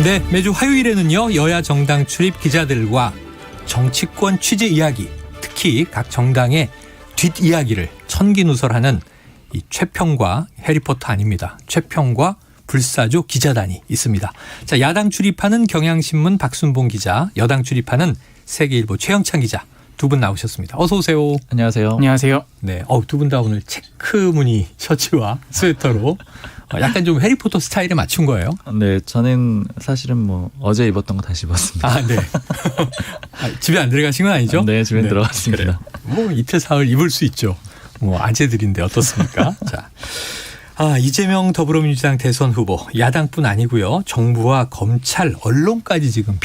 네, 매주 화요일에는요, 여야 정당 출입 기자들과 정치권 취재 이야기, 특히 각 정당의 뒷이야기를 천기누설하는 이 최평과 해리포터 아닙니다. 최평과 불사조 기자단이 있습니다. 자, 야당 출입하는 경향신문 박순봉 기자, 여당 출입하는 세계일보 최영찬 기자 두 분 나오셨습니다. 어서 오세요. 안녕하세요. 안녕하세요. 네, 두 분 다 오늘 체크 무늬 셔츠와 스웨터로 약간 좀 해리포터 스타일에 맞춘 거예요. 네, 저는 사실은 뭐 어제 입었던 거 다시 입었습니다. 아, 네. 집에 안 들어가신 건 아니죠? 네, 집에 들어갔습니다. 그래요. 뭐 이틀 사흘 입을 수 있죠. 뭐 아재들인데 어떻습니까? 자, 이재명 더불어민주당 대선 후보 야당뿐 아니고요, 정부와 검찰, 언론까지 지금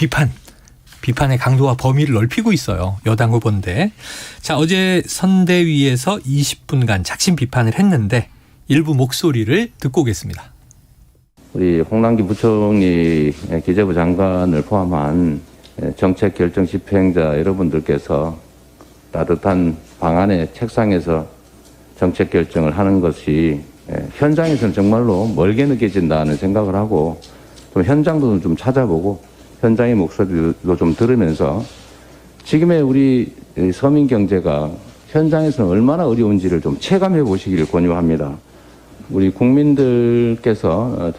비판의 강도와 범위를 넓히고 있어요. 여당 후보인데. 자, 어제 선대위에서 20분간 작심 비판을 했는데 일부 목소리를 듣고 오겠습니다. 우리 홍남기 부총리, 기재부 장관을 포함한 정책 결정 집행자 여러분들께서 따뜻한 방안의 책상에서 정책 결정을 하는 것이 현장에서는 정말로 멀게 느껴진다는 생각을 하고, 좀 현장도 좀 찾아보고 현장의 목소리도 좀 들으면서 지금의 우리 서민 경제가 현장에서는 얼마나 어려운지를 좀 체감해 보시기를 권유합니다. 우리 국민들께서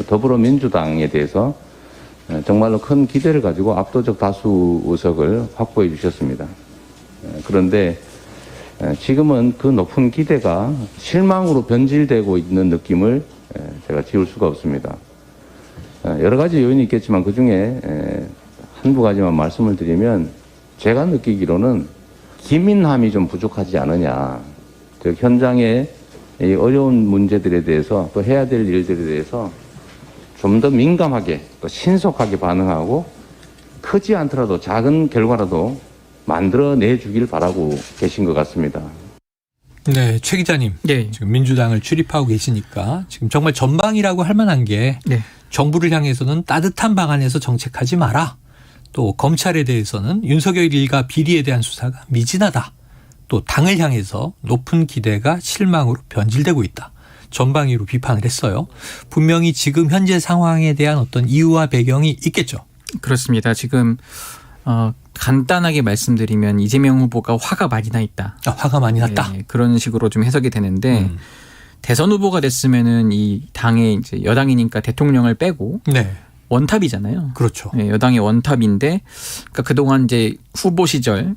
더불어민주당에 대해서 정말로 큰 기대를 가지고 압도적 다수 의석을 확보해 주셨습니다. 그런데 지금은 그 높은 기대가 실망으로 변질되고 있는 느낌을 제가 지울 수가 없습니다. 여러 가지 요인이 있겠지만 그중에 한두 가지만 말씀을 드리면, 제가 느끼기로는 기민함이 좀 부족하지 않으냐. 즉 현장의 이 어려운 문제들에 대해서, 또 해야 될 일들에 대해서 좀 더 민감하게 또 신속하게 반응하고 크지 않더라도 작은 결과라도 만들어내 주길 바라고 계신 것 같습니다. 네, 최 기자님. 네. 지금 민주당을 출입하고 계시니까 지금 정말 전방이라고 할 만한 게, 네. 정부를 향해서는 따뜻한 방안에서 정책하지 마라. 또 검찰에 대해서는 윤석열 일가 비리에 대한 수사가 미진하다. 또 당을 향해서 높은 기대가 실망으로 변질되고 있다. 전방위로 비판을 했어요. 분명히 지금 현재 상황에 대한 어떤 이유와 배경이 있겠죠. 그렇습니다. 지금 간단하게 말씀드리면 이재명 후보가 화가 많이 나 있다. 화가 많이 났다. 네, 그런 식으로 좀 해석이 되는데 대선 후보가 됐으면은 이 당의 이제 여당이니까 대통령을 빼고 네, 원탑이잖아요. 그렇죠. 네, 여당의 원탑인데, 그러니까 그동안 이제 후보 시절,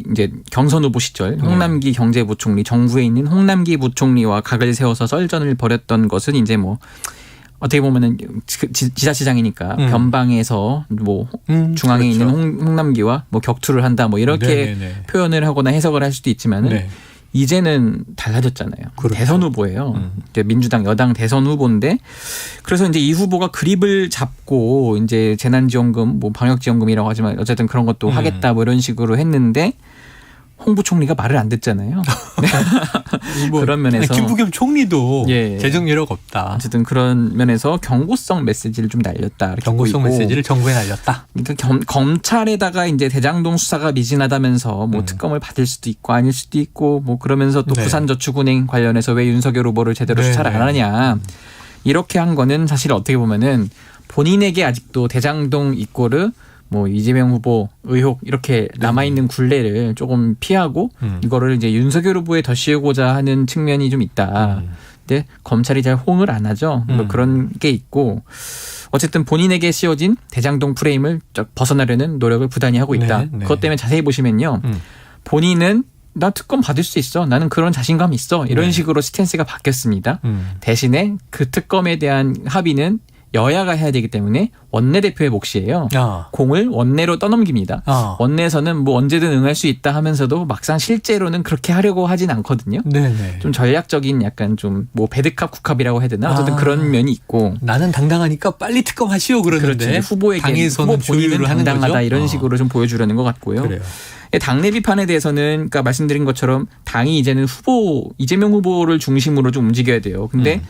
이제 경선 후보 시절 홍남기 경제부총리, 정부에 있는 홍남기 부총리와 각을 세워서 썰전을 벌였던 것은 이제 뭐 어떻게 보면은 지자체장이니까 변방에서 뭐 중앙에 그렇죠. 있는 홍남기와 뭐 격투를 한다 뭐 이렇게 네네네. 표현을 하거나 해석을 할 수도 있지만은 네. 이제는 달라졌잖아요. 그렇죠. 대선 후보예요. 이제 민주당 여당 대선 후보인데, 그래서 이제 이 후보가 그립을 잡고 이제 재난지원금, 뭐 방역지원금이라고 하지만 어쨌든 그런 것도 하겠다 뭐 이런 식으로 했는데 홍 부총리가 말을 안 듣잖아요. 뭐 그런 면에서 김부겸 총리도 예. 재정 여력 없다. 어쨌든 그런 면에서 경고성 메시지를 좀 날렸다. 이렇게 경고성 보이고. 메시지를 정부에 날렸다. 그러니까 검찰에다가 이제 대장동 수사가 미진하다면서 뭐 특검을 받을 수도 있고 아닐 수도 있고 뭐 그러면서 또 네. 부산저축은행 관련해서 왜 윤석열 후보를 제대로 네, 수사를 안 하느냐. 이렇게 한 거는 사실 어떻게 보면은 본인에게 아직도 대장동 이꼬르 뭐 이재명 후보 의혹 이렇게 남아있는 굴레를 조금 피하고 이거를 이제 윤석열 후보에 더 씌우고자 하는 측면이 좀 있다. 근데 검찰이 잘 호응을 안 하죠. 뭐 그런 게 있고, 어쨌든 본인에게 씌워진 대장동 프레임을 벗어나려는 노력을 부단히 하고 있다. 네, 네. 그것 때문에 자세히 보시면요. 본인은 나 특검 받을 수 있어. 나는 그런 자신감이 있어. 이런 네. 식으로 스탠스가 바뀌었습니다. 대신에 그 특검에 대한 합의는 여야가 해야 되기 때문에 원내대표의 몫이에요. 공을 원내로 떠넘깁니다. 원내에서는 뭐 언제든 응할 수 있다 하면서도 막상 실제로는 그렇게 하려고 하진 않거든요. 네네. 좀 전략적인 약간 좀 뭐 배드캅 국캅이라고 해야 되나? 어쨌든 그런 면이 있고. 나는 당당하니까 빨리 특검 하시오 그러는데 그렇죠. 후보에게 당에서는 후보 본인은 조율을 하는 당당하다 거죠? 이런 식으로 좀 보여주려는 것 같고요. 그래요. 당내 비판에 대해서는 그러니까 말씀드린 것처럼 당이 이제는 이재명 후보를 중심으로 좀 움직여야 돼요. 근데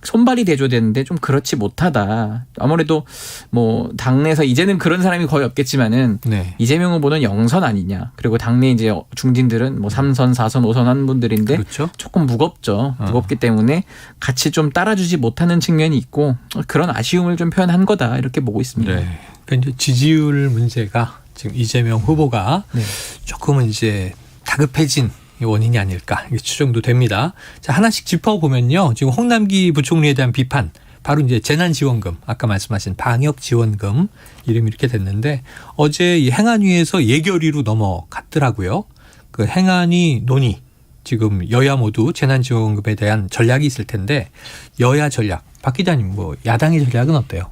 손발이 돼줘야 되는데 좀 그렇지 못하다. 아무래도 뭐 당내에서 이제는 그런 사람이 거의 없겠지만은 네. 이재명 후보는 0선 아니냐. 그리고 당내 이제 중진들은 뭐 3선, 4선, 5선 한 분들인데 그렇죠. 조금 무겁죠. 무겁기 때문에 같이 좀 따라주지 못하는 측면이 있고 그런 아쉬움을 좀 표현한 거다 이렇게 보고 있습니다. 네. 그러니까 이제 지지율 문제가 지금 이재명 후보가 네. 조금은 이제 다급해진 원인이 아닐까 이게 추정도 됩니다. 자, 하나씩 짚어보면요. 지금 홍남기 부총리에 대한 비판, 바로 이제 재난지원금, 아까 말씀하신 방역지원금 이름이 이렇게 됐는데 어제 이 행안위에서 예결위로 넘어갔더라고요. 그 행안위 논의, 지금 여야 모두 재난지원금에 대한 전략이 있을 텐데 여야 전략, 박 기자님 뭐 야당의 전략은 어때요?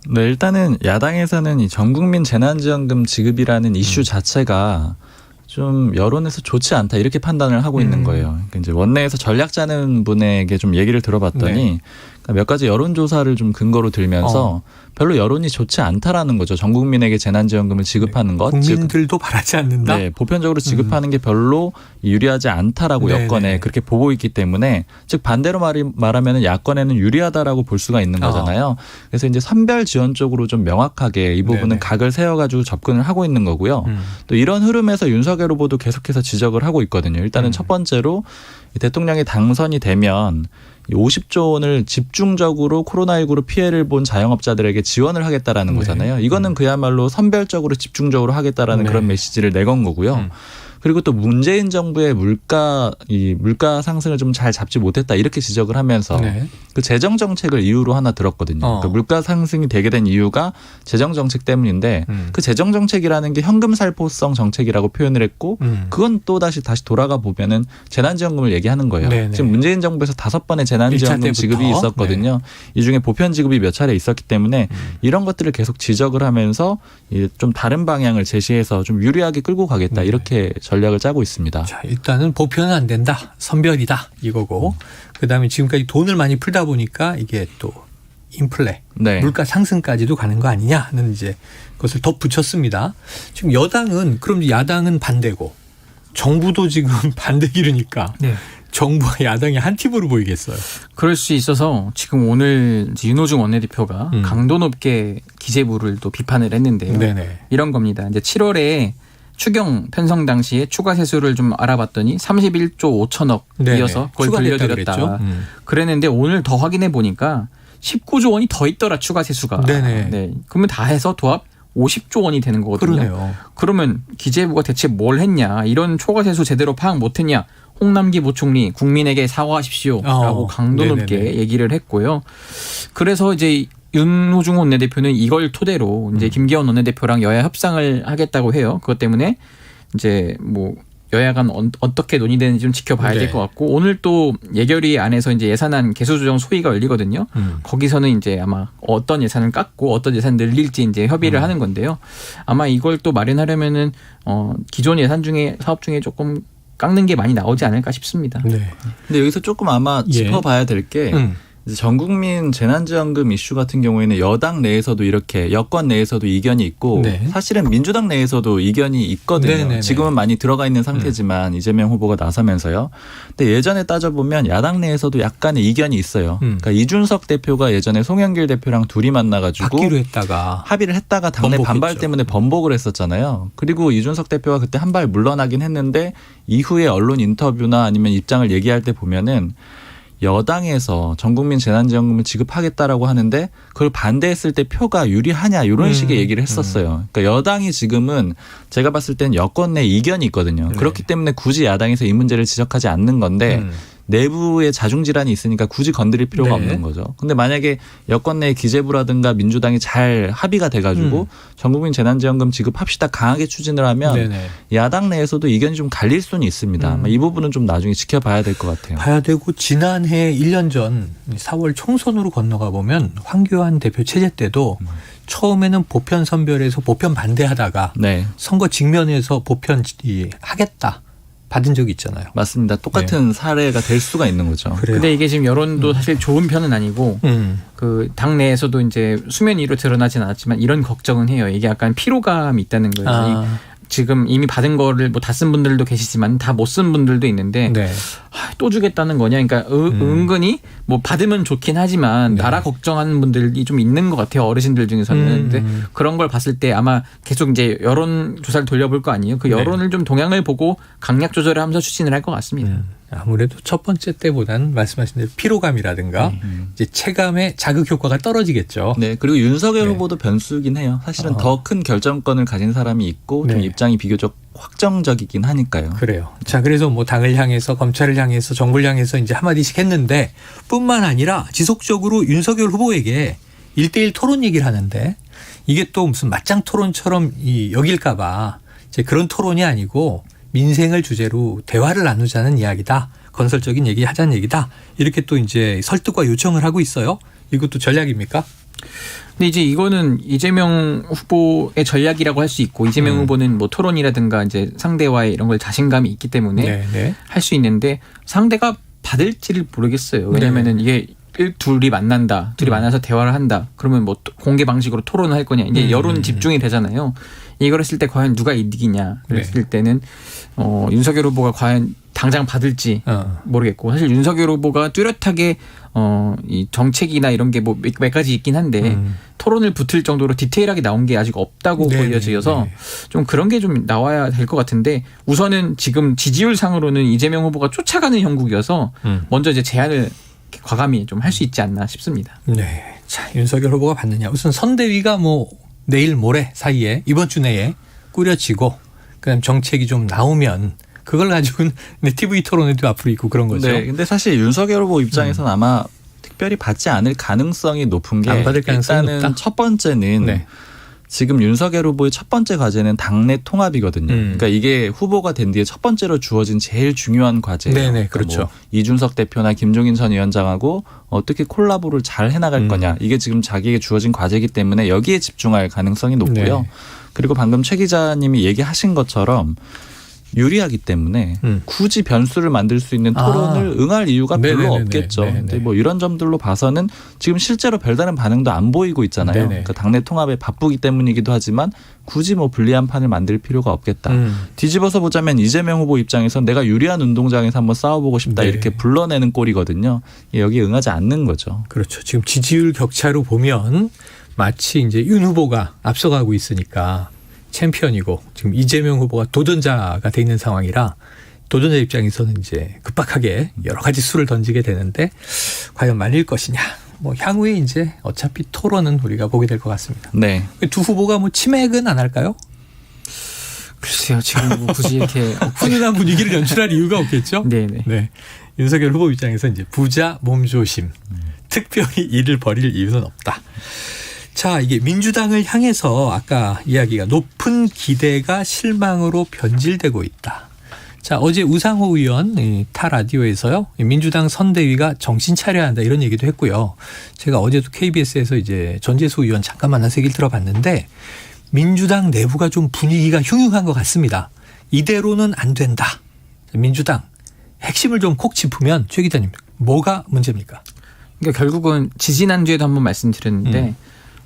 네, 일단은 야당에서는 이 전국민 재난지원금 지급이라는 이슈 자체가 좀 여론에서 좋지 않다 이렇게 판단을 하고 있는 거예요. 그러니까 이제 원내에서 전략 짜는 분에게 좀 얘기를 들어봤더니 네. 그러니까 몇 가지 여론조사를 좀 근거로 들면서 별로 여론이 좋지 않다라는 거죠. 전 국민에게 재난지원금을 지급하는 것. 국민들도 바라지 않는다. 네, 보편적으로 지급하는 게 별로 유리하지 않다라고 네네. 여권에 그렇게 보고 있기 때문에 즉 반대로 말하면 야권에는 유리하다라고 볼 수가 있는 거잖아요. 그래서 이제 선별 지원 쪽으로 좀 명확하게 이 부분은 네네. 각을 세워가지고 접근을 하고 있는 거고요. 또 이런 흐름에서 윤석열 후보도 계속해서 지적을 하고 있거든요. 일단은 첫 번째로 대통령이 당선이 되면 50조 원을 집중적으로 코로나19로 피해를 본 자영업자들에게 지원을 하겠다라는 거잖아요. 이거는 그야말로 선별적으로 집중적으로 하겠다라는 네. 그런 메시지를 내건 거고요. 그리고 또 문재인 정부의 물가 상승을 좀 잘 잡지 못했다 이렇게 지적을 하면서 네. 그 재정 정책을 이유로 하나 들었거든요. 그러니까 물가 상승이 되게 된 이유가 재정 정책 때문인데 그 재정 정책이라는 게 현금 살포성 정책이라고 표현을 했고 그건 또 다시 돌아가 보면은 재난지원금을 얘기하는 거예요. 네네. 지금 문재인 정부에서 5번의 재난지원금 지급이 때부터? 있었거든요. 이 중에 보편 지급이 몇 차례 있었기 때문에 이런 것들을 계속 지적을 하면서 좀 다른 방향을 제시해서 좀 유리하게 끌고 가겠다 이렇게 전략을 짜고 있습니다. 자, 일단은 보편은 안 된다. 선별이다. 이거고. 그다음에 지금까지 돈을 많이 풀다 보니까 이게 또 인플레, 네. 물가 상승까지도 가는 거 아니냐는 이제 그것을 덧붙였습니다. 지금 여당은 그럼 야당은 반대고 정부도 지금 반대 기류니까 네. 정부와 야당이 한 팀으로 보이겠어요. 그럴 수 있어서 지금 오늘 윤호중 원내대표가 강도 높게 기재부를 또 비판을 했는데요. 네네. 이런 겁니다. 이제 7월에 추경 편성 당시에 추가 세수를 좀 알아봤더니 31조 5천억 이어서 그걸 추가됐다 돌려드렸다. 그랬죠. 그랬는데 오늘 더 확인해 보니까 19조 원이 더 있더라 추가 세수가. 네네. 네. 그러면 다 해서 도합 50조 원이 되는 거거든요. 그러네요. 그러면 기재부가 대체 뭘 했냐. 이런 초과 세수 제대로 파악 못했냐. 홍남기 부총리 국민에게 사과하십시오라고 강도 높게 네네네. 얘기를 했고요. 그래서 이제 윤호중 원내대표는 이걸 토대로 이제 김기현 원내대표랑 여야 협상을 하겠다고 해요. 그것 때문에 이제 뭐 여야 간 어떻게 논의되는지 좀 지켜봐야 될 것 같고 오늘 또 예결위 안에서 이제 예산안 개수 조정 소위가 열리거든요. 거기서는 이제 아마 어떤 예산을 깎고 어떤 예산 늘릴지 이제 협의를 하는 건데요. 아마 이걸 또 마련하려면은 기존 예산 중에 사업 중에 조금 깎는 게 많이 나오지 않을까 싶습니다. 네. 근데 여기서 조금 아마 짚어봐야 될 게 전국민 재난지원금 이슈 같은 경우에는 여당 내에서도 이렇게 여권 내에서도 이견이 있고 네. 사실은 민주당 내에서도 이견이 있거든요. 네네네. 지금은 많이 들어가 있는 상태지만 이재명 후보가 나서면서요. 근데 예전에 따져보면 야당 내에서도 약간의 이견이 있어요. 그러니까 이준석 대표가 예전에 송영길 대표랑 둘이 만나가지고 받기로 했다가 합의를 했다가 당내 번복했죠. 반발 때문에 번복을 했었잖아요. 그리고 이준석 대표가 그때 한 발 물러나긴 했는데 이후에 언론 인터뷰나 아니면 입장을 얘기할 때 보면은 여당에서 전국민 재난지원금을 지급하겠다라고 하는데 그걸 반대했을 때 표가 유리하냐 이런 식의 얘기를 했었어요. 그러니까 여당이 지금은 제가 봤을 땐 여권 내 이견이 있거든요. 네. 그렇기 때문에 굳이 야당에서 이 문제를 지적하지 않는 건데 내부에 자중질환이 있으니까 굳이 건드릴 필요가 네. 없는 거죠. 근데 만약에 여권 내 기재부라든가 민주당이 잘 합의가 돼가지고 전국민 재난지원금 지급합시다 강하게 추진을 하면 네네. 야당 내에서도 이견이 좀 갈릴 수는 있습니다. 이 부분은 좀 나중에 지켜봐야 될 것 같아요. 봐야 되고 지난해 1년 전 4월 총선으로 건너가 보면 황교안 대표 체제 때도 처음에는 보편 선별에서 보편 반대하다가 네, 선거 직면에서 보편 하겠다 받은 적이 있잖아요. 맞습니다. 똑같은 사례가 될 수가 있는 거죠. 그래요. 근데 이게 지금 여론도 사실 좋은 편은 아니고 그 당내에서도 이제 수면 위로 드러나진 않았지만 이런 걱정은 해요. 이게 약간 피로감이 있다는 거예요. 지금 이미 받은 거를 뭐 다 쓴 분들도 계시지만 다 못 쓴 분들도 있는데 네. 또 주겠다는 거냐. 그러니까 은근히 뭐 받으면 좋긴 하지만 네. 나라 걱정하는 분들이 좀 있는 것 같아요. 어르신들 중에서는. 근데 그런 걸 봤을 때 아마 계속 이제 여론 조사를 돌려볼 거 아니에요. 그 여론을 좀 동향을 보고 강약 조절을 하면서 추진을 할 것 같습니다. 아무래도 첫 번째 때보다는 말씀하신 대로 피로감이라든가 이제 체감의 자극 효과가 떨어지겠죠. 네, 그리고 윤석열 네. 후보도 변수긴 해요. 사실은 더 큰 결정권을 가진 사람이 있고 좀 네. 입장이 비교적 확정적이긴 하니까요. 그래요. 자, 그래서 뭐 당을 향해서 검찰을 향해서 정부를 향해서 이제 한마디씩 했는데 뿐만 아니라 지속적으로 윤석열 후보에게 1대1 토론 얘기를 하는데 이게 또 무슨 맞짱 토론처럼 여길까봐 이제 그런 토론이 아니고 민생을 주제로 대화를 나누자는 이야기다. 건설적인 얘기 하자는 얘기다. 이렇게 또 이제 설득과 요청을 하고 있어요. 이것도 전략입니까? 근데 이제 이거는 이재명 후보의 전략이라고 할 수 있고 이재명 후보는 뭐 토론이라든가 이제 상대와의 이런 걸 자신감이 있기 때문에 네. 할 수 있는데 상대가 받을지를 모르겠어요. 왜냐면은 이게 둘이 만난다. 둘이 만나서 대화를 한다. 그러면 뭐 공개 방식으로 토론을 할 거냐. 이제 여론 집중이 되잖아요. 이걸 했을 때 과연 누가 이기냐. 그랬을 때는 윤석열 후보가 과연 당장 받을지 모르겠고 사실 윤석열 후보가 뚜렷하게 이 정책이나 이런 게 뭐 몇 가지 있긴 한데 토론을 붙을 정도로 디테일하게 나온 게 아직 없다고 보여져서 좀 그런 게 좀 나와야 될 것 같은데 우선은 지금 지지율 상으로는 이재명 후보가 쫓아가는 형국이어서 먼저 이제 제안을 과감히 좀 할 수 있지 않나 싶습니다. 네. 자, 윤석열 후보가 받느냐. 우선 선대위가 뭐 내일 모레 사이에 이번 주 내에 꾸려지고 그다음 정책이 좀 나오면 그걸 가지고는 TV 토론에도 앞으로 있고 그런 거죠. 네, 근데 사실 윤석열 후보 입장에서는 아마 특별히 받지 않을 가능성이 높은 게 안 받을 가능성이 일단은 높다? 첫 번째는 네. 지금 윤석열 후보의 첫 번째 과제는 당내 통합이거든요. 그러니까 이게 후보가 된 뒤에 첫 번째로 주어진 제일 중요한 과제예요. 네네, 그러니까 그렇죠. 뭐 이준석 대표나 김종인 전 위원장하고 어떻게 콜라보를 잘 해나갈 거냐. 이게 지금 자기에게 주어진 과제이기 때문에 여기에 집중할 가능성이 높고요. 네. 그리고 방금 최 기자님이 얘기하신 것처럼 유리하기 때문에 굳이 변수를 만들 수 있는 토론을 응할 이유가 별로 네네네네. 없겠죠. 네네. 근데 뭐 이런 점들로 봐서는 지금 실제로 별다른 반응도 안 보이고 있잖아요. 네네. 그러니까 당내 통합에 바쁘기 때문이기도 하지만 굳이 뭐 불리한 판을 만들 필요가 없겠다. 뒤집어서 보자면 이재명 후보 입장에선 내가 유리한 운동장에서 한번 싸워보고 싶다 네. 이렇게 불러내는 꼴이거든요. 여기에 응하지 않는 거죠. 그렇죠. 지금 지지율 격차로 보면 마치 이제 윤 후보가 앞서가고 있으니까 챔피언이고 지금 이재명 후보가 도전자가 돼 있는 상황이라 도전자 입장에서는 이제 급박하게 여러 가지 수를 던지게 되는데 과연 말릴 것이냐. 뭐 향후에 이제 어차피 토론은 우리가 보게 될 것 같습니다. 네. 두 후보가 뭐 치맥은 안 할까요? 글쎄요. 지금 뭐 굳이 이렇게 훈훈한 분위기를 연출할 이유가 없겠죠? 네네. 네. 윤석열 후보 입장에서 이제 부자 몸조심. 특별히 일을 벌일 이유는 없다. 자, 이게 민주당을 향해서 아까 이야기가 높은 기대가 실망으로 변질되고 있다. 자, 어제 우상호 의원 타 라디오에서요. 민주당 선대위가 정신 차려야 한다 이런 얘기도 했고요. 제가 어제도 KBS에서 이제 전재수 의원 잠깐 만나서 얘기를 들어봤는데 민주당 내부가 좀 분위기가 흉흉한 것 같습니다. 이대로는 안 된다. 민주당 핵심을 좀 콕 짚으면 최 기자님 뭐가 문제입니까? 그러니까 결국은 지지난주에도 한번 말씀드렸는데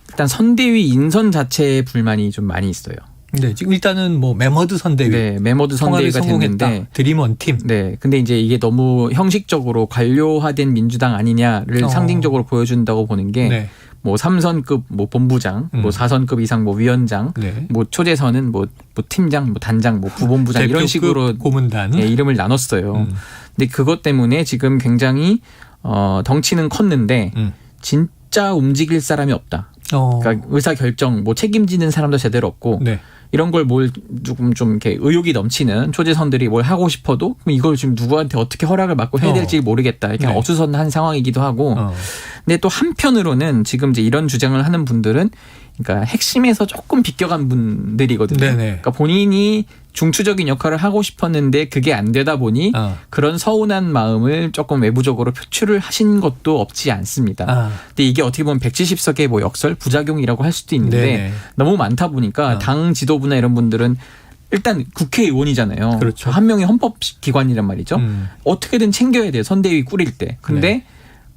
일단 선대위 인선 자체에 불만이 좀 많이 있어요. 네, 지금 일단은 뭐 메머드 선대위, 네, 메머드 선대위가 됐는데, 드림원 팀. 네, 근데 이제 이게 너무 형식적으로 관료화된 민주당 아니냐를 상징적으로 보여준다고 보는 게, 네. 뭐 3선급 뭐 본부장, 뭐 4선급 이상 뭐 위원장, 네. 뭐 초재선은 뭐 팀장, 뭐 단장, 뭐 부본부장 이런 식으로 고문단 네, 이름을 나눴어요. 근데 그것 때문에 지금 굉장히 덩치는 컸는데 진짜 움직일 사람이 없다. 그러니까 의사 결정, 뭐 책임지는 사람도 제대로 없고 네. 이런 걸 뭘 조금 좀 이렇게 의욕이 넘치는 초재선들이 뭘 하고 싶어도 그럼 이걸 지금 누구한테 어떻게 허락을 받고 해야 될지 모르겠다. 이렇게 네. 어수선한 상황이기도 하고. 근데 또 한편으로는 지금 이제 이런 주장을 하는 분들은 그러니까 핵심에서 조금 비껴간 분들이거든요. 네네. 그러니까 본인이 중추적인 역할을 하고 싶었는데 그게 안 되다 보니 그런 서운한 마음을 조금 외부적으로 표출을 하신 것도 없지 않습니다. 근데 이게 어떻게 보면 170석의 뭐 역설, 부작용이라고 할 수도 있는데 네네. 너무 많다 보니까 당 지도부나 이런 분들은 일단 국회의원이잖아요. 그렇죠. 한 명의 헌법기관이란 말이죠. 어떻게든 챙겨야 돼요. 선대위 꾸릴 때. 근데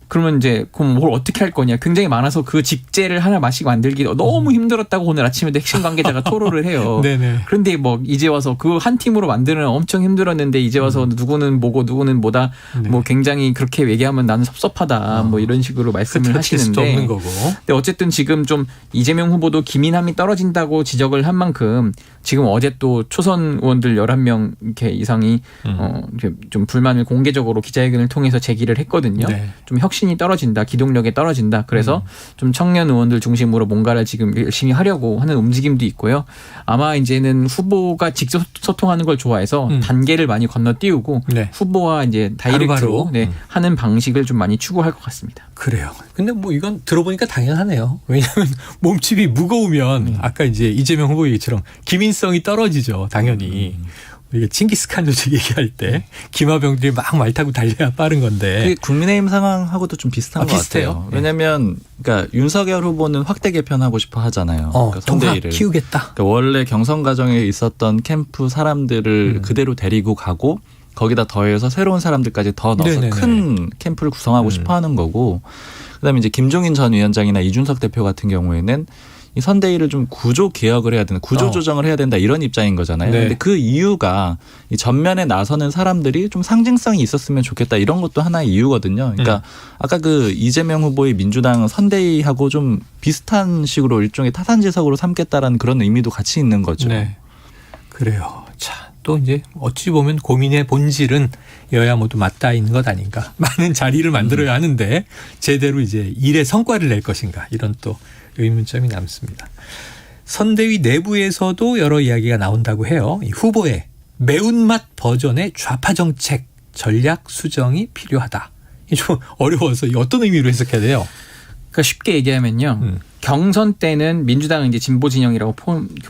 그러면 이제 그럼 뭘 어떻게 할 거냐. 굉장히 많아서 그 직제를 하나 마시고 만들기 너무 힘들었다고 오늘 아침에 핵심 관계자가 토로를 해요. 네네. 그런데 뭐 이제 와서 그거 한 팀으로 만드는 엄청 힘들었는데 이제 와서 누구는 뭐고 누구는 뭐다 네. 뭐 굉장히 그렇게 얘기하면 나는 섭섭하다 뭐 이런 식으로 말씀을 하실 수도 하시는데 없는 거고. 근데 어쨌든 지금 좀 이재명 후보도 기민함이 떨어진다고 지적을 한 만큼 지금 어제 또 초선 의원들 11명 이렇게 이상이 이렇게 좀 불만을 공개적으로 기자회견을 통해서 제기를 했거든요. 네. 좀 혁신이 떨어진다, 기동력이 떨어진다. 그래서 좀 청년 의원들 중심으로 뭔가를 지금 열심히 하려고 하는 움직임도 있고요. 아마 이제는 후보가 직접 소통하는 걸 좋아해서 단계를 많이 건너뛰고 네. 후보와 이제 다이렉트로 바로바로. 네, 하는 방식을 좀 많이 추구할 것 같습니다. 그래요. 근데 뭐 이건 들어보니까 당연하네요. 왜냐하면 몸집이 무거우면 아까 이제 이재명 후보 얘기처럼 기민성이 떨어지죠. 당연히. 이게 칭기스칸 조직 얘기할 때 기마병들이 막 말 타고 달려야 빠른 건데. 그게 국민의힘 상황하고도 좀 비슷한 것 비슷해요? 같아요. 네. 왜냐하면 그러니까 윤석열 후보는 확대 개편하고 싶어 하잖아요. 그러니까 통합 선대위를. 키우겠다. 그러니까 원래 경선 과정에 있었던 캠프 사람들을 그대로 데리고 가고 거기다 더해서 새로운 사람들까지 더 넣어서 네네네. 큰 캠프를 구성하고 싶어 하는 거고 그다음에 이제 김종인 전 위원장이나 이준석 대표 같은 경우에는 이 선대위를 좀 구조 개혁을 해야 된다, 구조 조정을 해야 된다 이런 입장인 거잖아요. 네. 근데 그 이유가 이 전면에 나서는 사람들이 좀 상징성이 있었으면 좋겠다 이런 것도 하나의 이유거든요. 그러니까 아까 그 이재명 후보의 민주당 선대위하고 좀 비슷한 식으로 일종의 타산지석으로 삼겠다라는 그런 의미도 같이 있는 거죠. 네. 그래요. 자, 또 이제 어찌 보면 고민의 본질은 여야 모두 맞닿아 있는 것 아닌가. 많은 자리를 만들어야 하는데 제대로 이제 일의 성과를 낼 것인가. 이런 또 의문점이 남습니다. 선대위 내부에서도 여러 이야기가 나온다고 해요. 이 후보의 매운맛 버전의 좌파 정책 전략 수정이 필요하다. 이게 좀 어려워서 어떤 의미로 해석해야 돼요? 그러니까 쉽게 얘기하면요. 경선 때는 민주당은 이제 진보 진영이라고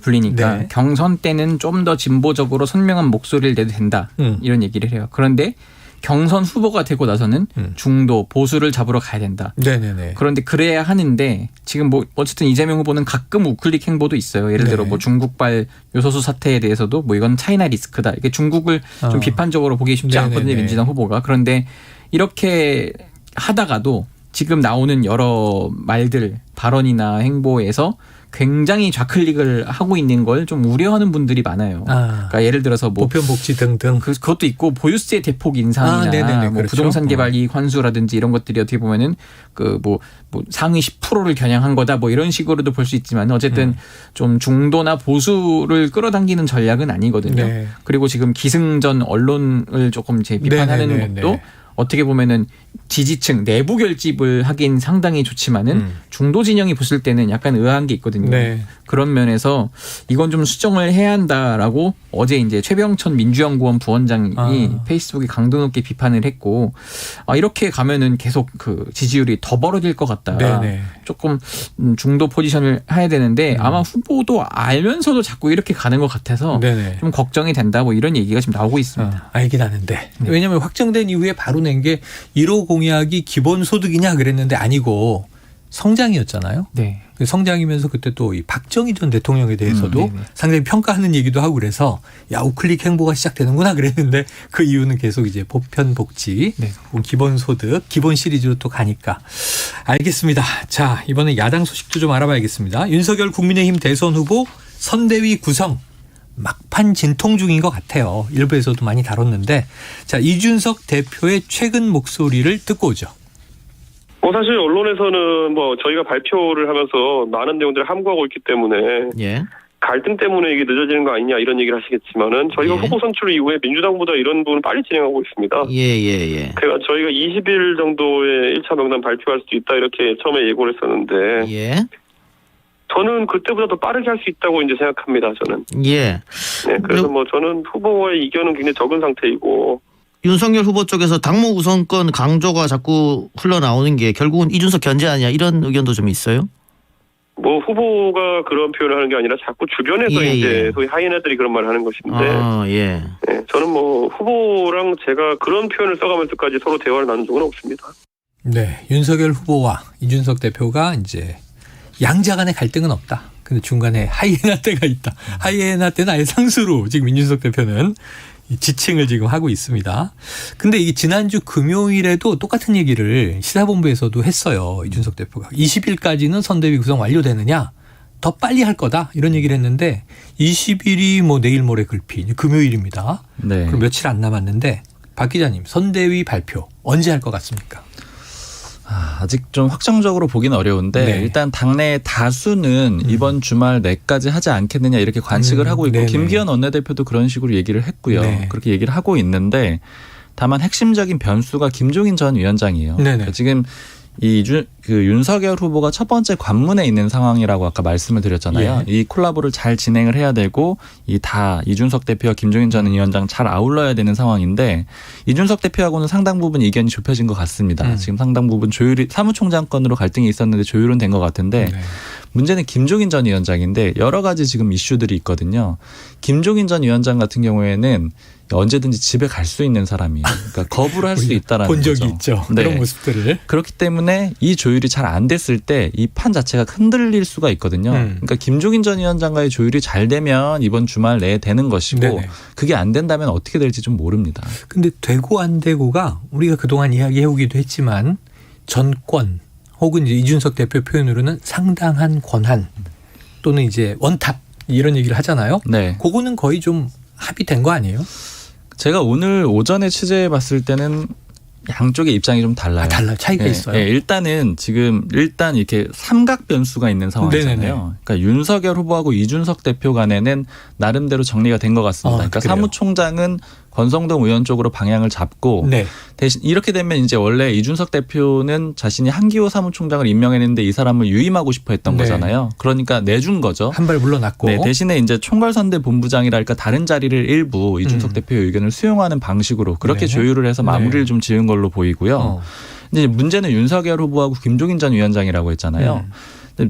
불리니까 네. 경선 때는 좀 더 진보적으로 선명한 목소리를 내도 된다. 이런 얘기를 해요. 그런데 경선 후보가 되고 나서는 중도 보수를 잡으러 가야 된다. 네네네. 그런데 그래야 하는데 지금 뭐 어쨌든 이재명 후보는 가끔 우클릭 행보도 있어요. 예를 들어 네. 뭐 중국발 요소수 사태에 대해서도 뭐 이건 차이나 리스크다. 이게 중국을 좀 비판적으로 보기 쉽지 네네네. 않거든요. 민주당 후보가. 그런데 이렇게 하다가도 지금 나오는 여러 말들, 발언이나 행보에서 굉장히 좌클릭을 하고 있는 걸 좀 우려하는 분들이 많아요. 그러니까 예를 들어서 뭐 보편복지 등등. 그것도 있고 보유세 대폭 인상이나 네네네, 뭐 그렇죠. 부동산 개발 이익 환수라든지 이런 것들이 어떻게 보면은 그 뭐 상위 10%를 겨냥한 거다 뭐 이런 식으로도 볼 수 있지만 어쨌든 좀 중도나 보수를 끌어당기는 전략은 아니거든요. 네. 그리고 지금 기승전 언론을 조금 제 비판하는 네네네네. 것도 어떻게 보면은 지지층 내부 결집을 하긴 상당히 좋지만은 중도 진영이 봤을 때는 약간 의아한 게 있거든요. 네. 그런 면에서 이건 좀 수정을 해야 한다라고 어제 이제 최병천 민주연구원 부원장이 페이스북에 강도 높게 비판을 했고 이렇게 가면은 계속 그 지지율이 더 벌어질 것 같다. 네네. 조금 중도 포지션을 해야 되는데 아마 후보도 알면서도 자꾸 이렇게 가는 것 같아서 네네. 좀 걱정이 된다. 뭐 이런 얘기가 지금 나오고 있습니다. 알긴 아는데. 왜냐하면 확정된 이후에 바로 낸 게 1호 공약이 기본소득이냐 그랬는데 아니고 성장이었잖아요. 네. 성장이면서 그때 또 이 박정희 전 대통령에 대해서도 네네. 상당히 평가하는 얘기도 하고 그래서 야 우클릭 행보가 시작되는구나 그랬는데 그 이유는 계속 이제 보편복지, 네. 기본소득, 기본 시리즈로 또 가니까 알겠습니다. 자 이번에 야당 소식도 좀 알아봐야겠습니다. 윤석열 국민의힘 대선 후보 선대위 구성 막판 진통 중인 것 같아요. 일부에서도 많이 다뤘는데 자 이준석 대표의 최근 목소리를 듣고 오죠. 사실 언론에서는 뭐 저희가 발표를 하면서 많은 내용들을 함구하고 있기 때문에 예. 갈등 때문에 이게 늦어지는 거 아니냐 이런 얘기를 하시겠지만은 저희가 예. 후보 선출 이후에 민주당보다 이런 부분을 빨리 진행하고 있습니다. 예. 그러니까 저희가 20일 정도에 1차 명단 발표할 수도 있다 이렇게 처음에 예고를 했었는데 예. 저는 그때보다 더 빠르게 할 수 있다고 이제 생각합니다. 저는. 예. 네, 그래서 뭐 저는 후보와의 이견은 굉장히 적은 상태이고 윤석열 후보 쪽에서 당무 우선권 강조가 자꾸 흘러나오는 게 결국은 이준석 견제 아니야 이런 의견도 좀 있어요? 뭐 후보가 그런 표현을 하는 게 아니라 자꾸 주변에서 예, 이제 예. 소위 하이에나들이 그런 말을 하는 것인데 예. 네, 저는 뭐 후보랑 제가 그런 표현을 써가면서까지 서로 대화를 나눈 적은 없습니다. 네, 윤석열 후보와 이준석 대표가 이제 양자 간의 갈등은 없다. 근데 중간에 하이에나 때가 있다. 하이에나 때는 아예 상수로 지금 이준석 대표는 이 지칭을 지금 하고 있습니다. 근데 이게 지난주 금요일에도 똑같은 얘기를 시사본부에서도 했어요. 이준석 대표가 20일까지는 선대위 구성 완료되느냐? 더 빨리 할 거다 이런 얘기를 했는데 20일이 뭐 내일 모레 글피 금요일입니다. 네. 그럼 며칠 안 남았는데 박 기자님 선대위 발표 언제 할 것 같습니까? 아직 좀 확정적으로 보기는 어려운데 네. 일단 당내 다수는 이번 주말 내까지 하지 않겠느냐 이렇게 관측을 하고 있고 네네. 김기현 원내대표도 그런 식으로 얘기를 했고요. 네. 그렇게 얘기를 하고 있는데 다만 핵심적인 변수가 김종인 전 위원장이에요. 네네. 그러니까 지금 윤석열 후보가 첫 번째 관문에 있는 상황이라고 아까 말씀을 드렸잖아요. 예. 이 콜라보를 잘 진행을 해야 되고 이준석 대표와 김종인 전 위원장 잘 아울러야 되는 상황인데 이준석 대표하고는 상당 부분 이견이 좁혀진 것 같습니다. 지금 상당 부분 조율이 사무총장권으로 갈등이 있었는데 조율은 된 것 같은데 네. 문제는 김종인 전 위원장인데 여러 가지 지금 이슈들이 있거든요. 김종인 전 위원장 같은 경우에는 언제든지 집에 갈 수 있는 사람이에요. 그러니까 거부를 할 수 있다라는 본 적이 거죠. 있죠. 네. 그런 모습들을. 그렇기 때문에 이 조율이 잘 안 됐을 때 이 판 자체가 흔들릴 수가 있거든요. 그러니까 김종인 전 위원장과의 조율이 잘 되면 이번 주말 내에 되는 것이고 네네. 그게 안 된다면 어떻게 될지 좀 모릅니다. 근데 되고 안 되고가 우리가 그동안 이야기해오기도 했지만 전권 혹은 이제 이준석 대표 표현으로는 상당한 권한 또는 이제 원탑 이런 얘기를 하잖아요. 네. 그거는 거의 좀 합의된 거 아니에요? 제가 오늘 오전에 취재해 봤을 때는 양쪽의 입장이 좀 달라요. 달라요. 차이가 네, 있어요. 네, 일단 이렇게 삼각 변수가 있는 상황이잖아요. 네네네. 그러니까 윤석열 후보하고 이준석 대표 간에는 나름대로 정리가 된 것 같습니다. 그러니까 그래요? 사무총장은 권성동 의원 쪽으로 방향을 잡고 네. 대신 이렇게 되면 이제 원래 이준석 대표는 자신이 한기호 사무총장을 임명했는데 이 사람을 유임하고 싶어 했던 네. 거잖아요. 그러니까 내준 거죠. 한 발 물러났고. 네, 대신에 이제 총괄선대 본부장이랄까 다른 자리를 일부 이준석 대표의 의견을 수용하는 방식으로 그렇게 네. 조율을 해서 마무리를 네. 좀 지은 걸로 보이고요. 어. 이제 문제는 윤석열 후보하고 김종인 전 위원장이라고 했잖아요.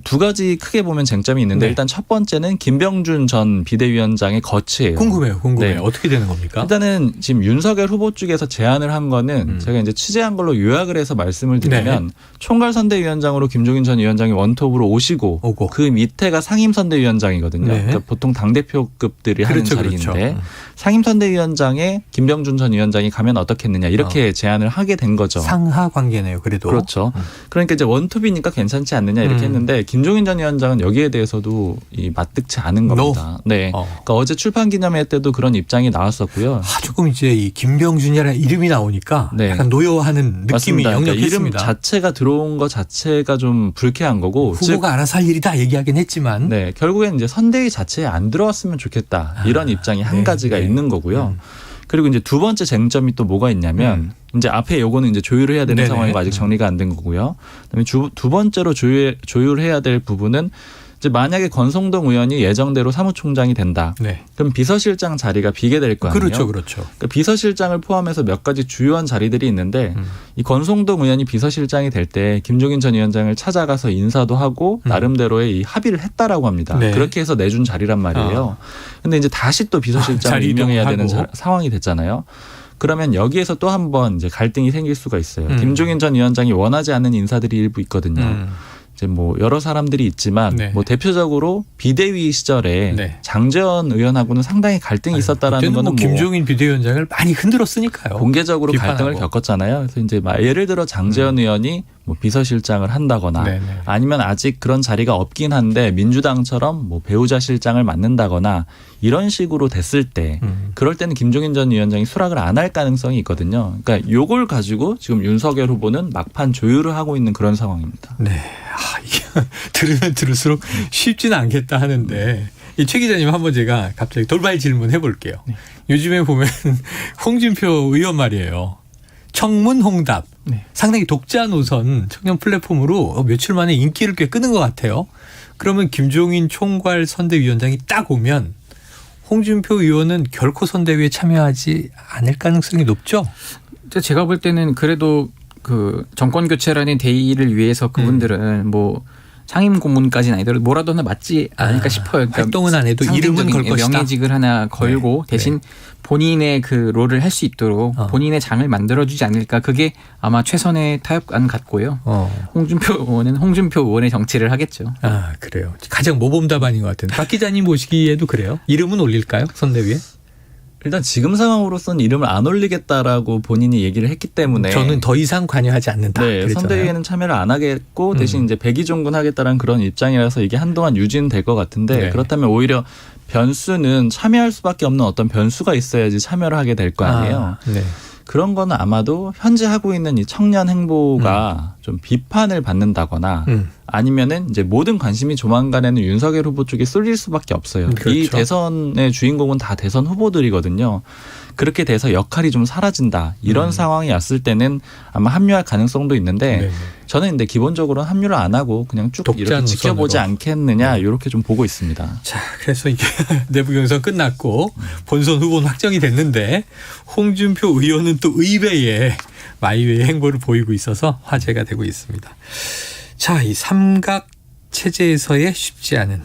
두 가지 크게 보면 쟁점이 있는데 네. 일단 첫 번째는 김병준 전 비대위원장의 거취예요. 궁금해요. 네. 어떻게 되는 겁니까? 일단은 지금 윤석열 후보 쪽에서 제안을 한 거는 제가 이제 취재한 걸로 요약을 해서 말씀을 드리면 네. 총괄선대위원장으로 김종인 전 위원장이 원톱으로 오고 그 밑에가 상임선대위원장이거든요. 네. 그러니까 보통 당대표급들이 하는 그렇죠, 자리인데 그렇죠. 상임선대위원장에 김병준 전 위원장이 가면 어떻겠느냐 이렇게 제안을 하게 된 거죠. 상하 관계네요. 그래도. 그렇죠. 그러니까 이제 원톱이니까 괜찮지 않느냐 이렇게 했는데 김종인 전 위원장은 여기에 대해서도 맞득치 않은 겁니다. 네. 그러니까 어제 출판 기념회 때도 그런 입장이 나왔었고요. 조금 이제 이 김병준이라는 이름이 나오니까 네. 약간 노여워하는 느낌이 맞습니다. 그러니까 역력했습니다. 이름 자체가 들어온 것 자체가 좀 불쾌한 거고 후보가 알아서 할 일이다 얘기하긴 했지만 네, 결국엔 이제 선대위 자체에 안 들어왔으면 좋겠다 이런 입장이 한 네, 가지가 네. 있는 거고요. 그리고 이제 두 번째 쟁점이 또 뭐가 있냐면 이제 앞에 요거는 이제 조율을 해야 되는 네네. 상황이고 아직 정리가 안 된 거고요. 그다음에 두 번째로 조율해야 될 부분은 이제 만약에 권성동 의원이 예정대로 사무총장이 된다. 네. 그럼 비서실장 자리가 비게 될 거 아니에요. 그렇죠. 그러니까 비서실장을 포함해서 몇 가지 주요한 자리들이 있는데 이 권성동 의원이 비서실장이 될 때 김종인 전 위원장을 찾아가서 인사도 하고 나름대로의 이 합의를 했다라고 합니다. 네. 그렇게 해서 내준 자리란 말이에요. 근데 이제 다시 또 비서실장을 자리 임명해야 되는 이동하고. 상황이 됐잖아요. 그러면 여기에서 또 한 번 이제 갈등이 생길 수가 있어요. 김종인 전 위원장이 원하지 않는 인사들이 일부 있거든요. 이제 여러 사람들이 있지만 네. 대표적으로 비대위 시절에 네. 장제원 의원하고는 상당히 갈등이 있었다라는 그때는 거는 김종인 비대위원장을 많이 흔들었으니까요. 공개적으로 비판하고. 갈등을 겪었잖아요. 그래서 이제 예를 들어 장제원 의원이 비서실장을 한다거나 네네. 아니면 아직 그런 자리가 없긴 한데 민주당처럼 배우자 실장을 맡는다거나 이런 식으로 됐을 때 그럴 때는 김종인 전 위원장이 수락을 안 할 가능성이 있거든요. 그러니까 요걸 가지고 지금 윤석열 후보는 막판 조율을 하고 있는 그런 상황입니다. 네. 이게 들으면 들을수록 쉽지는 않겠다 하는데 이 최 기자님 한번 제가 갑자기 돌발 질문 해볼게요. 요즘에 보면 홍준표 의원 말이에요. 청문홍답. 네. 상당히 독자 노선 청년 플랫폼으로 며칠 만에 인기를 꽤 끄는 것 같아요. 그러면 김종인 총괄 선대위원장이 딱 오면 홍준표 의원은 결코 선대위에 참여하지 않을 가능성이 높죠? 제가 볼 때는 그래도 그 정권 교체라는 대의를 위해서 그분들은 상임 고문까지는 아니더라도 뭐라도 하나 맞지 않을까 싶어요. 그러니까 활동은 안 해도 이름은 걸 것이다. 명예직을 하나 걸고 네. 대신 본인의 그 롤을 할 수 있도록 본인의 장을 만들어주지 않을까. 그게 아마 최선의 타협안 같고요. 홍준표 의원은 홍준표 의원의 정치를 하겠죠. 그래요. 가장 모범 답안인 것 같은데. 박 기자님 보시기에도 그래요? 이름은 올릴까요? 선대위에? 일단 지금 상황으로서는 이름을 안 올리겠다라고 본인이 얘기를 했기 때문에 저는 더 이상 관여하지 않는다. 네, 그랬잖아요. 선대위에는 참여를 안 하겠고 대신 이제 백의종군 하겠다라는 그런 입장이라서 이게 한동안 유지는 될 것 같은데 네. 그렇다면 오히려 변수는 참여할 수밖에 없는 어떤 변수가 있어야지 참여를 하게 될 거 아니에요. 네. 그런 거는 아마도 현재 하고 있는 이 청년 행보가 좀 비판을 받는다거나 아니면은 이제 모든 관심이 조만간에는 윤석열 후보 쪽에 쏠릴 수밖에 없어요. 그렇죠. 이 대선의 주인공은 다 대선 후보들이거든요. 그렇게 돼서 역할이 좀 사라진다. 이런 상황이 왔을 때는 아마 합류할 가능성도 있는데 네. 저는 근데 기본적으로는 합류를 안 하고 그냥 쭉 독자 이렇게 지켜보지 노선으로. 않겠느냐 이렇게 좀 보고 있습니다. 자, 그래서 이게 내부 경선 끝났고 본선 후보는 확정이 됐는데 홍준표 의원은 또 의외의 마이웨이 행보를 보이고 있어서 화제가 되고 있습니다. 자, 이 삼각 체제에서의 쉽지 않은.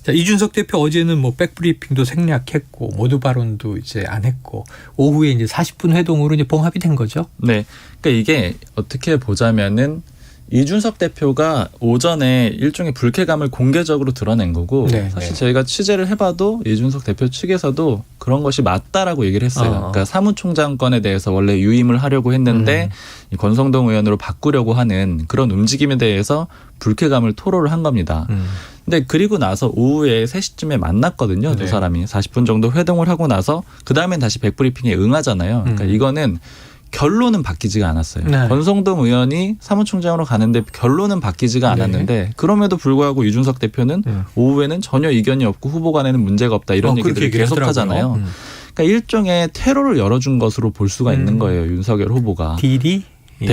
자, 이준석 대표 어제는 뭐 백브리핑도 생략했고 모두 발언도 이제 안 했고 오후에 이제 40분 회동으로 이제 봉합이 된 거죠. 네. 그러니까 이게 어떻게 보자면은 이준석 대표가 오전에 일종의 불쾌감을 공개적으로 드러낸 거고 네, 사실 네. 저희가 취재를 해봐도 이준석 대표 측에서도 그런 것이 맞다라고 얘기를 했어요. 그러니까 사무총장권에 대해서 원래 유임을 하려고 했는데 이 권성동 의원으로 바꾸려고 하는 그런 움직임에 대해서 불쾌감을 토로를 한 겁니다. 근데 그리고 나서 오후에 3시쯤에 만났거든요. 네. 두 사람이 40분 정도 회동을 하고 나서 그다음엔 다시 백브리핑에 응하잖아요. 그러니까 이거는 결론은 바뀌지가 않았어요. 네. 권성동 의원이 사무총장으로 가는데 결론은 바뀌지가 않았는데 그럼에도 불구하고 이준석 대표는 오후에는 전혀 이견이 없고 후보 간에는 문제가 없다 이런 그렇게 얘기들을 얘기를 계속 하더라고요. 하잖아요. 그러니까 일종의 테러를 열어준 것으로 볼 수가 있는 거예요. 윤석열 후보가. 딜이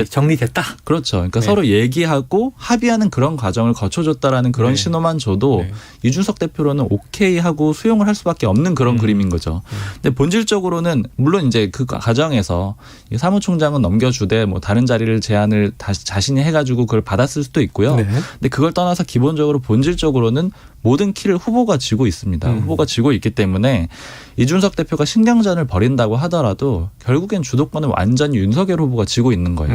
정리됐다. 그렇죠. 그러니까 네. 서로 얘기하고 합의하는 그런 과정을 거쳐줬다라는 그런 네. 신호만 줘도 네. 이준석 대표로는 오케이 하고 수용을 할 수밖에 없는 그런 그림인 거죠. 근데 본질적으로는 물론 이제 그 과정에서 이 사무총장은 넘겨주되 뭐 다른 자리를 제안을 다시 자신이 해가지고 그걸 받았을 수도 있고요. 네. 근데 그걸 떠나서 기본적으로 본질적으로는 모든 키를 후보가 쥐고 있습니다. 후보가 쥐고 있기 때문에 이준석 대표가 신경전을 벌인다고 하더라도 결국엔 주도권은 완전히 윤석열 후보가 쥐고 있는 거예요.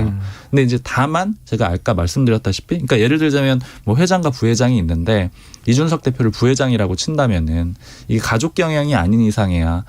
근데 이제 다만 제가 아까 말씀드렸다시피 그러니까 예를 들자면 뭐 회장과 부회장이 있는데 이준석 대표를 부회장이라고 친다면은 이게 가족 경영이 아닌 이상해야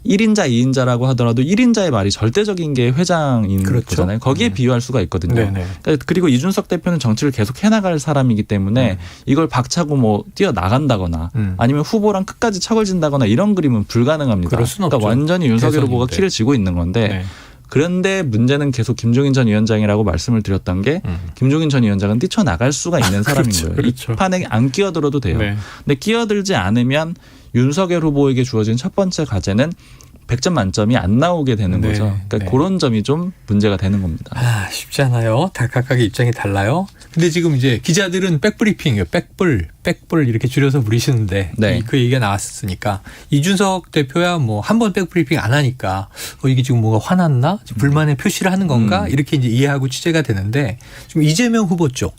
1인자, 2인자라고 하더라도 1인자의 말이 절대적인 게 회장인 그렇죠. 거잖아요. 거기에 비유할 수가 있거든요. 네네. 그러니까 그리고 이준석 대표는 정치를 계속 해나갈 사람이기 때문에 이걸 박차고 뭐 뛰어나간다거나 아니면 후보랑 끝까지 척을 진다거나 이런 그림은 불가능합니다. 그럴 수는 그러니까 없죠. 완전히 윤석열 후보가 대선인데. 키를 쥐고 있는 건데 네. 그런데 문제는 계속 김종인 전 위원장이라고 말씀을 드렸던 게 김종인 전 위원장은 뛰쳐나갈 수가 있는 사람인 그렇죠, 거예요. 그렇죠. 이 판에 안 끼어들어도 돼요. 네. 근데 끼어들지 않으면 윤석열 후보에게 주어진 첫 번째 과제는 100점 만점이 안 나오게 되는 네, 거죠. 그러니까 네. 그런 점이 좀 문제가 되는 겁니다. 아, 쉽지 않아요. 각각의 입장이 달라요. 근데 지금 이제 기자들은 백브리핑이요. 백불 이렇게 줄여서 부르시는데 네. 그 얘기가 나왔으니까 이준석 대표야 뭐 한 번 백브리핑 안 하니까 이게 지금 뭐가 화났나? 불만의 표시를 하는 건가? 이렇게 이제 이해하고 취재가 되는데 지금 이재명 후보 쪽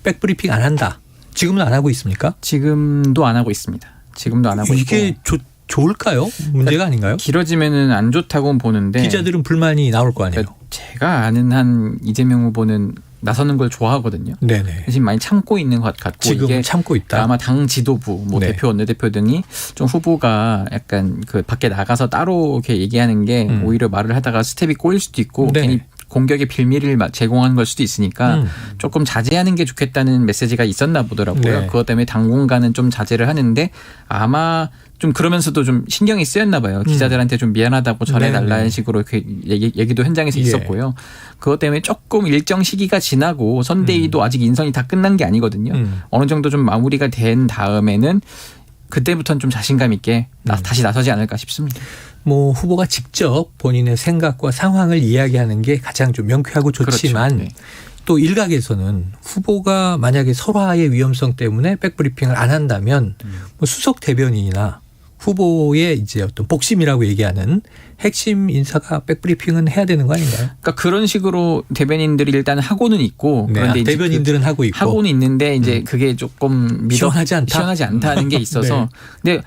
백브리핑 안 한다. 지금은 안 하고 있습니까? 지금도 안 하고 있습니다. 지금도 안 하고 이게 있고 좋을까요? 문제가 아닌가요? 길어지면은 안 좋다고는 보는데 기자들은 불만이 나올 거 아니에요. 그러니까 제가 아는 한 이재명 후보는 나서는 걸 좋아하거든요. 네네. 대신 많이 참고 있는 것 같고 지금 이게 참고 있다. 아마 당 지도부, 뭐 네. 대표, 원내대표 등이 좀 후보가 약간 그 밖에 나가서 따로 이렇게 얘기하는 게 오히려 말을 하다가 스텝이 꼬일 수도 있고 네. 괜히 공격의 빌미를 제공한 걸 수도 있으니까 조금 자제하는 게 좋겠다는 메시지가 있었나 보더라고요. 네. 그것 때문에 당분간은 좀 자제를 하는데 아마 좀 그러면서도 좀 신경이 쓰였나 봐요. 기자들한테 좀 미안하다고 전해달라는 식으로 이렇게 얘기도 현장에서 예. 있었고요. 그것 때문에 조금 일정 시기가 지나고 선대위도 아직 인선이 다 끝난 게 아니거든요. 어느 정도 좀 마무리가 된 다음에는 그때부터는 좀 자신감 있게 다시 나서지 않을까 싶습니다. 뭐 후보가 직접 본인의 생각과 상황을 이야기하는 게 가장 좀 명쾌하고 좋지만 그렇죠. 네. 또 일각에서는 후보가 만약에 설화의 위험성 때문에 백브리핑을 안 한다면 뭐 수석 대변인이나 후보의 이제 어떤 복심이라고 얘기하는 핵심 인사가 백브리핑은 해야 되는 거 아닌가요? 그러니까 그런 식으로 대변인들이 일단 하고는 있고 네, 그런데 이제 대변인들은 하고 있고 하고는 있는데 이제 그게 조금 시원하지 않다? 시원하지 않다는 게 있어서 근데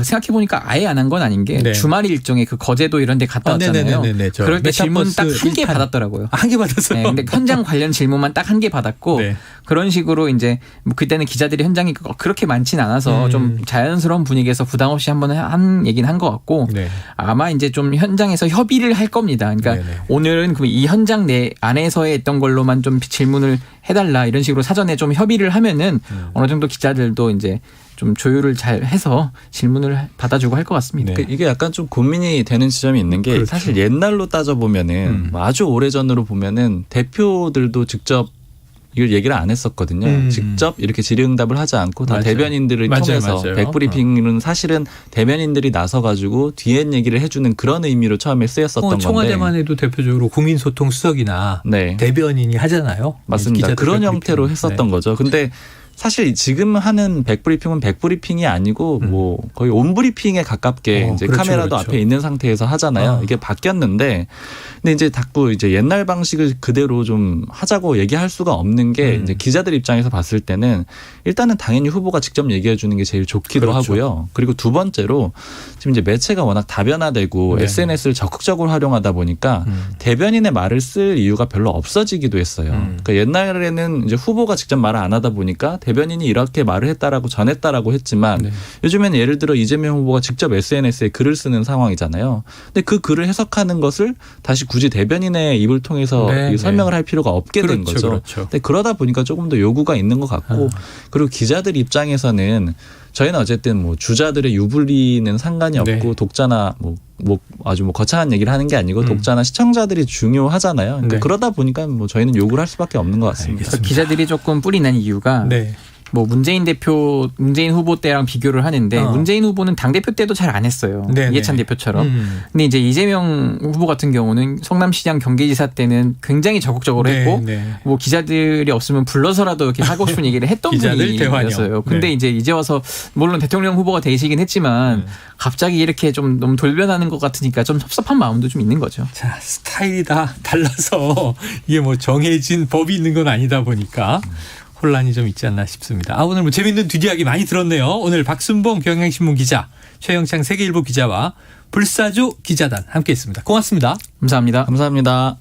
생각해보니까 아예 안 한 건 아닌 게 네. 주말 일정에 그 거제도 이런 데 갔다 왔잖아요. 네네네네. 저 그럴 때 질문 딱 메타버스 한 개 1탄. 받았더라고요. 한 개 받았어요. 네, 근데 현장 관련 질문만 딱 한 개 받았고 네. 그런 식으로 이제 뭐 그때는 기자들이 현장이 그렇게 많진 않아서 좀 자연스러운 분위기에서 부담 없이 한번 한 얘기는 한 것 같고 네. 아마 이제 좀 현장에서 협의를 할 겁니다. 그러니까 네네. 오늘은 그럼 이 현장 내 안에서의 했던 걸로만 좀 질문을 해달라 이런 식으로 사전에 좀 협의를 하면은 어느 정도 기자들도 이제 좀 조율을 잘 해서 질문을 받아주고 할 것 같습니다. 네. 그러니까 이게 약간 좀 고민이 되는 지점이 있는 게 그렇죠. 사실 옛날로 따져보면은 뭐 아주 오래전으로 보면은 대표들도 직접 이걸 얘기를 안 했었거든요. 직접 이렇게 질의응답을 하지 않고 다 맞아요. 대변인들을 맞아요, 통해서 맞아요. 백브리핑은 사실은 대변인들이 나서가지고 뒤엔 얘기를 해주는 그런 의미로 처음에 쓰였었던 건데. 청와대만 해도 대표적으로 국민소통 수석이나 네. 대변인이 하잖아요. 맞습니다. 기자들 그런 백브리핑. 형태로 했었던 네. 거죠. 근데 사실 지금 하는 백브리핑은 백브리핑이 아니고 뭐 거의 온브리핑에 가깝게 이제 그렇죠, 카메라도 그렇죠. 앞에 있는 상태에서 하잖아요. 이게 바뀌었는데 근데 이제 자꾸 이제 옛날 방식을 그대로 좀 하자고 얘기할 수가 없는 게 이제 기자들 입장에서 봤을 때는 일단은 당연히 후보가 직접 얘기해 주는 게 제일 좋기도 그렇죠. 하고요. 그리고 두 번째로 지금 이제 매체가 워낙 다변화되고 네. SNS를 적극적으로 활용하다 보니까 대변인의 말을 쓸 이유가 별로 없어지기도 했어요. 그러니까 옛날에는 이제 후보가 직접 말을 안 하다 보니까 대변인이 이렇게 말을 했다라고 전했다라고 했지만 네. 요즘에는 예를 들어 이재명 후보가 직접 SNS에 글을 쓰는 상황이잖아요. 근데 그 글을 해석하는 것을 다시 굳이 대변인의 입을 통해서 네, 이 설명을 네. 할 필요가 없게 된 그렇죠, 거죠. 그렇죠. 근데 그러다 보니까 조금 더 요구가 있는 것 같고 그리고 기자들 입장에서는 저희는 어쨌든 뭐 주자들의 유불리는 상관이 없고 네. 독자나 뭐 아주 뭐 거창한 얘기를 하는 게 아니고 독자나 시청자들이 중요하잖아요. 그러니까 네. 그러다 보니까 뭐 저희는 요구를 할 수밖에 없는 것 같습니다. 그래서 기자들이 조금 뿔이 난 이유가 네. 뭐 문재인 후보 때랑 비교를 하는데 문재인 후보는 당대표 때도 잘 안 했어요. 네네. 이해찬 대표처럼. 근데 이제 이재명 후보 같은 경우는 성남시장 경기지사 때는 굉장히 적극적으로 네, 했고 네. 뭐 기자들이 없으면 불러서라도 이렇게 하고 싶은 얘기를 했던 기자들 대환영. 분이었어요. 근데 네. 이제 와서 물론 대통령 후보가 되시긴 했지만 갑자기 이렇게 좀 너무 돌변하는 것 같으니까 좀 섭섭한 마음도 좀 있는 거죠. 자, 스타일이 다 달라서 이게 뭐 정해진 법이 있는 건 아니다 보니까 혼란이 좀 있지 않나 싶습니다. 오늘 뭐 재밌는 뒷이야기 많이 들었네요. 오늘 박순봉 경향신문 기자, 최영창 세계일보 기자와 불사조 기자단 함께했습니다. 고맙습니다. 감사합니다. 감사합니다.